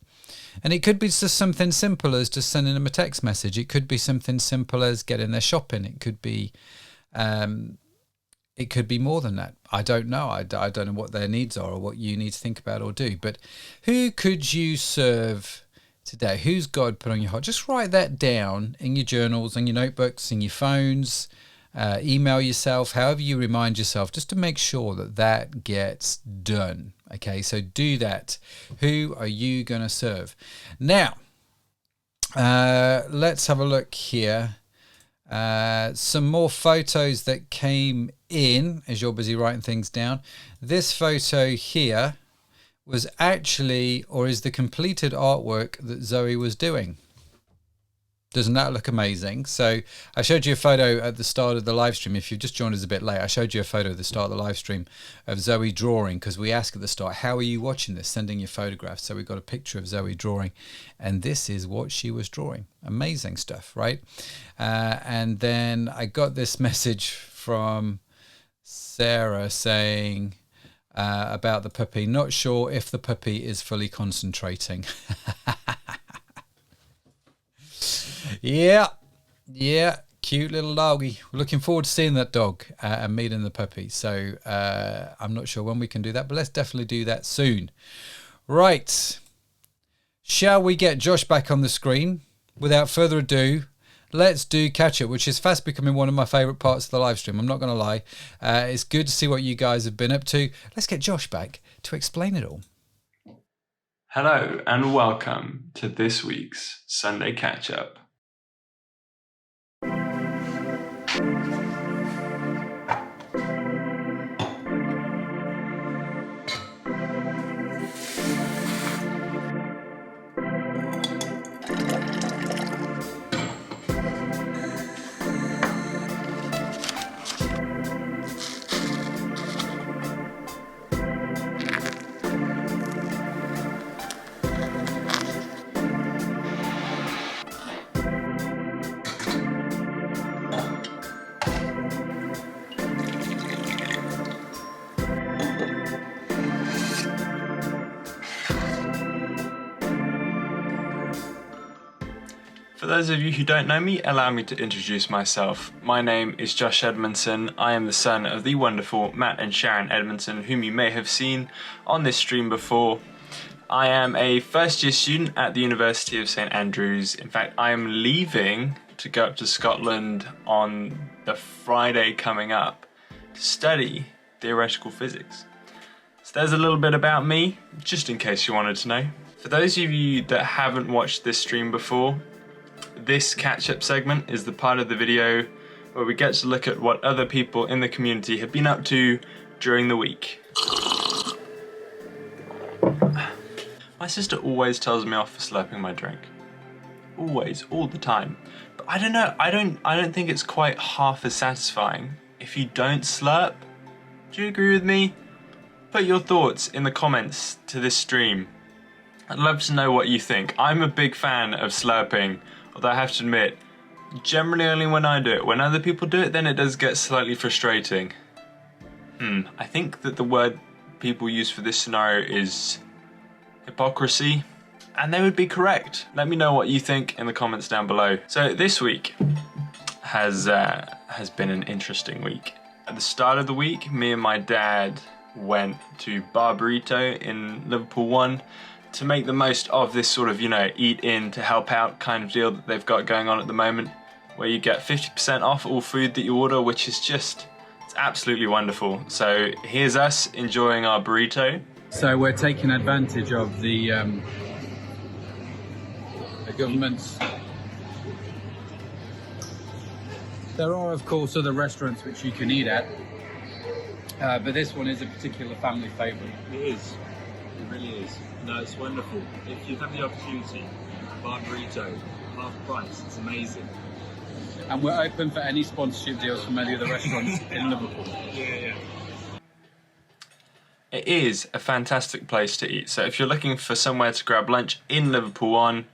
And it could be just something simple as just sending them a text message. It could be something simple as getting their shopping. It could be more than that. I don't know. I don't know what their needs are or what you need to think about or do. But who could you serve today? Who's God put on your heart? Just write that down in your journals, in your notebooks, in your phones. Email yourself, however you remind yourself, just to make sure that gets done. Okay, so do that. Who are you going to serve? Now, let's have a look here. Some more photos that came in as you're busy writing things down. This photo here was actually, or is the completed artwork that Zoe was doing. Doesn't that look amazing? So I showed you a photo at the start of the live stream. If you've just joined us a bit late, I showed you a photo at the start of the live stream of Zoe drawing, because we asked at the start, how are you watching this? Sending your photographs. So we got a picture of Zoe drawing, and this is what she was drawing. Amazing stuff, right? And then I got this message from Sarah saying about the puppy. Not sure if the puppy is fully concentrating. Yeah, cute little doggy. We're looking forward to seeing that dog and meeting the puppy. So I'm not sure when we can do that, but let's definitely do that soon. Right. Shall we get Josh back on the screen? Without further ado, let's do catch up, which is fast becoming one of my favourite parts of the live stream. I'm not going to lie. It's good to see what you guys have been up to. Let's get Josh back to explain it all. Hello and welcome to this week's Sunday Catch Up. For those of you who don't know me, allow me to introduce myself. My name is Josh Edmondson. I am the son of the wonderful Matt and Sharon Edmondson, whom you may have seen on this stream before. I am a first year student at the University of St Andrews. In fact, I am leaving to go up to Scotland on the Friday coming up to study theoretical physics. So there's a little bit about me, just in case you wanted to know. For those of you that haven't watched this stream before, this catch-up segment is the part of the video where we get to look at what other people in the community have been up to during the week. My sister always tells me off for slurping my drink. Always, all the time. But I don't know, I don't think it's quite half as satisfying if you don't slurp. Do you agree with me? Put your thoughts in the comments to this stream. I'd love to know what you think. I'm a big fan of slurping, although I have to admit, generally only when I do it. When other people do it, then it does get slightly frustrating. I think that the word people use for this scenario is hypocrisy, and they would be correct. Let me know what you think in the comments down below. So this week has been an interesting week. At the start of the week, me and my dad went to Barburrito in Liverpool 1 to make the most of this sort of, eat in to help out kind of deal that they've got going on at the moment, where you get 50% off all food that you order, which is just, it's absolutely wonderful. So here's us enjoying our burrito. So we're taking advantage of the government's. There are, of course, other restaurants which you can eat at, but this one is a particular family favourite. It is. It really is. No, it's wonderful. If you have the opportunity, Barburrito, half price, it's amazing. And we're open for any sponsorship deals from any of the restaurants in Liverpool. Yeah. It is a fantastic place to eat. So if you're looking for somewhere to grab lunch in Liverpool 1,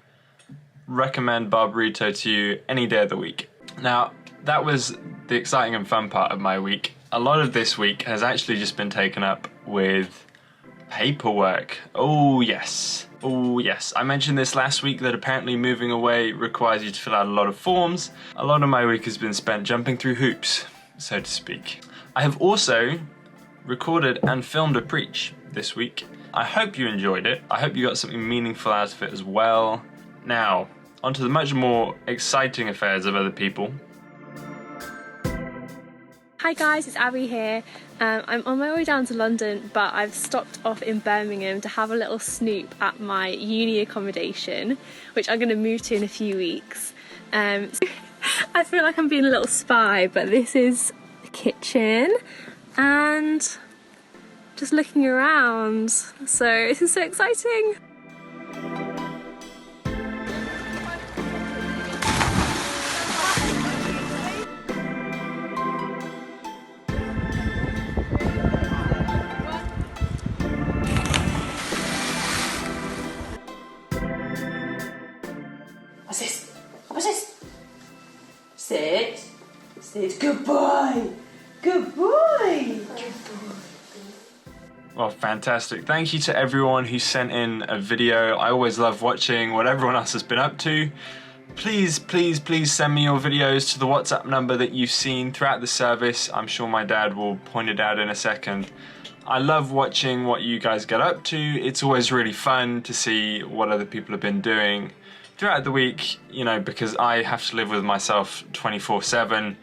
recommend Barburrito to you any day of the week. Now, that was the exciting and fun part of my week. A lot of this week has actually just been taken up with paperwork. Oh yes. I mentioned this last week that apparently moving away requires you to fill out a lot of forms. A lot of my week has been spent jumping through hoops, so to speak. I have also recorded and filmed a preach this week. I hope you enjoyed it. I hope you got something meaningful out of it as well. Now, onto the much more exciting affairs of other people. Hi guys, it's Abby here. I'm on my way down to London, but I've stopped off in Birmingham to have a little snoop at my uni accommodation, which I'm going to move to in a few weeks. So I feel like I'm being a little spy, but this is the kitchen and just looking around. So this is so exciting. What's this? Sit. Good boy. Good boy. Well, fantastic. Thank you to everyone who sent in a video. I always love watching what everyone else has been up to. Please send me your videos to the WhatsApp number that you've seen throughout the service. I'm sure my dad will point it out in a second. I love watching what you guys get up to. It's always really fun to see what other people have been doing throughout the week, because I have to live with myself 24/7.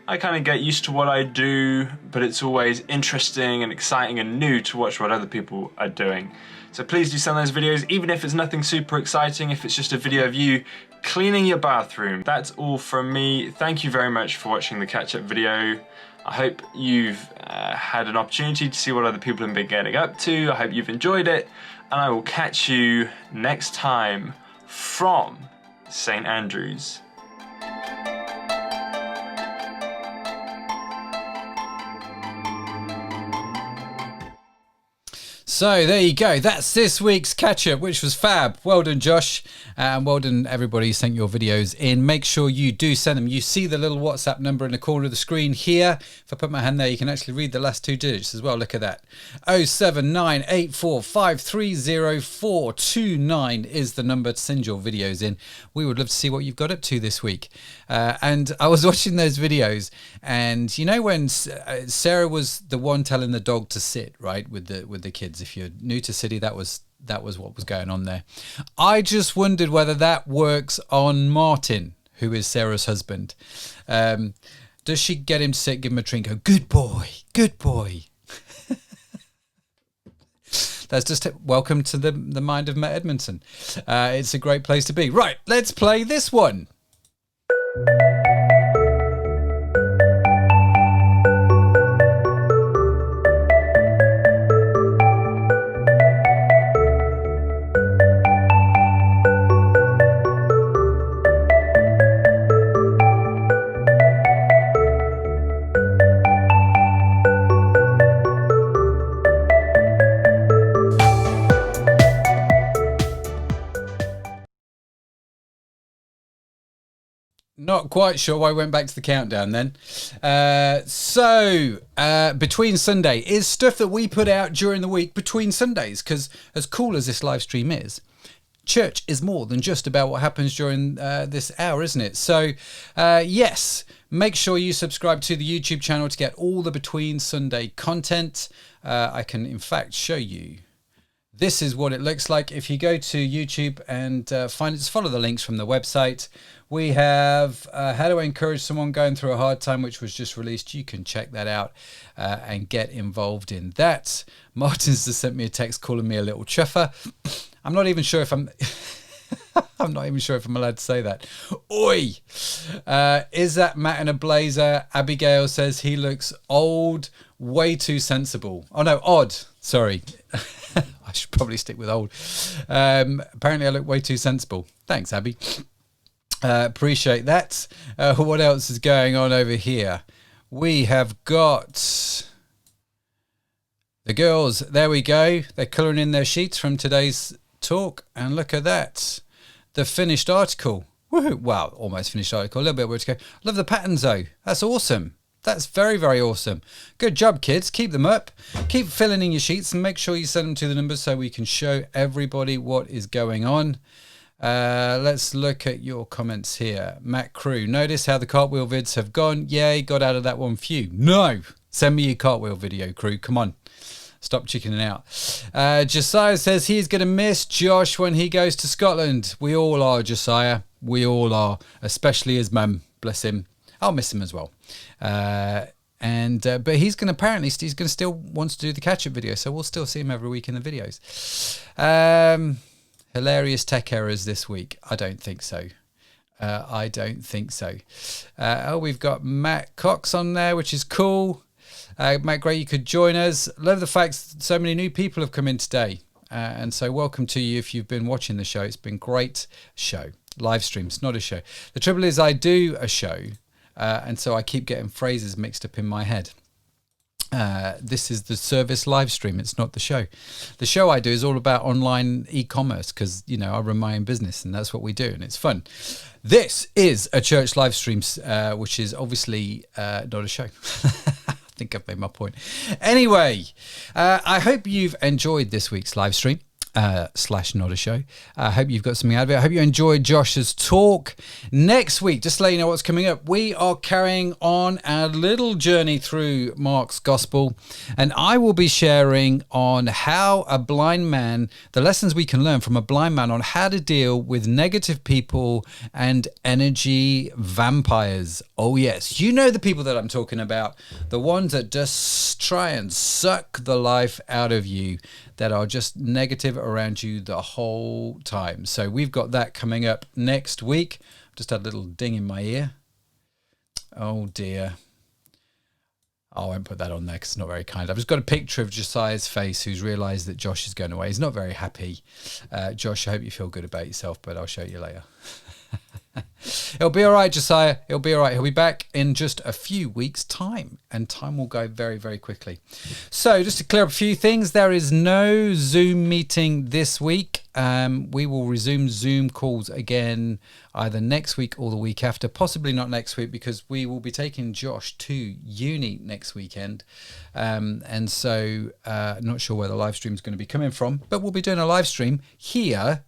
I kind of get used to what I do, but it's always interesting and exciting and new to watch what other people are doing. So please do send those videos, even if it's nothing super exciting, if it's just a video of you cleaning your bathroom. That's all from me. Thank you very much for watching the catch-up video. I hope you've had an opportunity to see what other people have been getting up to. I hope you've enjoyed it, and I will catch you next time from St. Andrews. So there you go. That's this week's catch-up, which was fab. Well done, Josh. And well done, everybody who sent your videos in. Make sure you do send them. You see the little WhatsApp number in the corner of the screen here. If I put my hand there, you can actually read the last two digits as well. Look at that. 07984530429 is the number to send your videos in. We would love to see what you've got up to this week. And I was watching those videos, and when Sarah was the one telling the dog to sit, right, with the kids. If you're new to City, that was what was going on there. I just wondered whether that works on Martin, who is Sarah's husband. Does she get him to sit, give him a treat, and go, good boy, good boy? That's just it. Welcome to the mind of Matt Edmondson. It's a great place to be. Right, let's play this one. Not quite sure why I went back to the countdown then. Between Sunday is stuff that we put out during the week between Sundays, because as cool as this live stream is, church is more than just about what happens during this hour, isn't it? So, yes, make sure you subscribe to the YouTube channel to get all the Between Sunday content. I can, in fact, show you. This is what it looks like. If you go to YouTube and follow the links from the website, we have How to Encourage Someone Going Through a Hard Time, which was just released. You can check that out and get involved in that. Martin's just sent me a text calling me a little chuffer. I'm not even sure if I'm allowed to say that. Oi! Is that Matt in a blazer? Abigail says he looks old, way too sensible. Oh no, odd. Sorry. I should probably stick with old. Apparently I look way too sensible. Thanks, Abby. Appreciate that. What else is going on over here? We have got the girls. There we go. They're colouring in their sheets from today's talk. And look at that. The finished article. Woohoo. Well, almost finished article. A little bit where to go. Love the patterns though. That's awesome. That's very, very awesome. Good job, kids. Keep them up. Keep filling in your sheets and make sure you send them to the numbers so we can show everybody what is going on. Let's look at your comments here. Matt Crew, notice how the cartwheel vids have gone. Yay, got out of that one few. No, send me your cartwheel video, crew. Come on. Stop chickening out. Josiah says he's going to miss Josh when he goes to Scotland. We all are, Josiah. We all are, especially his mum. Bless him. I'll miss him as well. But he's going to still want to do the catch-up video, so we'll still see him every week in the videos. Hilarious tech errors this week. I don't think so. We've got Matt Cox on there, which is cool. Matt, great you could join us. Love the fact so many new people have come in today. And so welcome to you if you've been watching the show. It's been a great show. Live streams, not a show. The trouble is I do a show, and so I keep getting phrases mixed up in my head. This is the service live stream. It's not the show. The show I do is all about online e-commerce because, you know, I run my own business and that's what we do and it's fun. This is a church live stream, which is obviously not a show. I think I've made my point. Anyway, I hope you've enjoyed this week's live stream. / not a show. I hope you've got something out of it. I hope you enjoyed Josh's talk. Next week, just to let you know what's coming up, we are carrying on our little journey through Mark's Gospel, and I will be sharing on how a blind man, the lessons we can learn from a blind man on how to deal with negative people and energy vampires. Oh yes, you know the people that I'm talking about, the ones that just try and suck the life out of you, that are just negative around you the whole time. So we've got that coming up next week. Just had a little ding in my ear. Oh dear. I won't put that on there because it's not very kind. I've just got a picture of Josiah's face who's realised that Josh is going away. He's not very happy. Josh, I hope you feel good about yourself, but I'll show you later. It'll be all right, Josiah. It'll be all right. He'll be back in just a few weeks' time, and time will go very, very quickly. So just to clear up a few things, there is no Zoom meeting this week. We will resume Zoom calls again either next week or the week after, possibly not next week because we will be taking Josh to uni next weekend. And so not sure where the live stream is going to be coming from, but we'll be doing a live stream here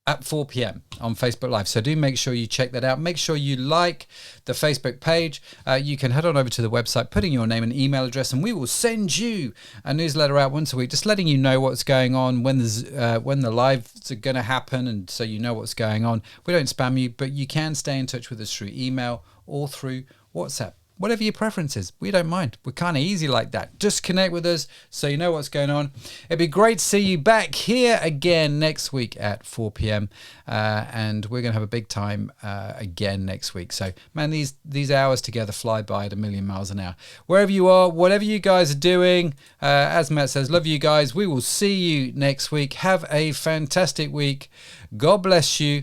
at 4 p.m. on Facebook Live. So do make sure you check that out. Make sure you like the Facebook page. You can head on over to the website, put in your name and email address, and we will send you a newsletter out once a week, just letting you know what's going on, when the lives are going to happen, and so you know what's going on. We don't spam you, but you can stay in touch with us through email or through WhatsApp. Whatever your preference is, we don't mind. We're kind of easy like that. Just connect with us so you know what's going on. It'd be great to see you back here again next week at 4 p.m. And we're going to have a big time again next week. So, man, these hours together fly by at 1,000,000 miles an hour. Wherever you are, whatever you guys are doing, as Matt says, love you guys. We will see you next week. Have a fantastic week. God bless you.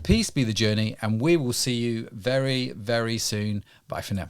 Peace be the journey. And we will see you very, very soon. Bye for now.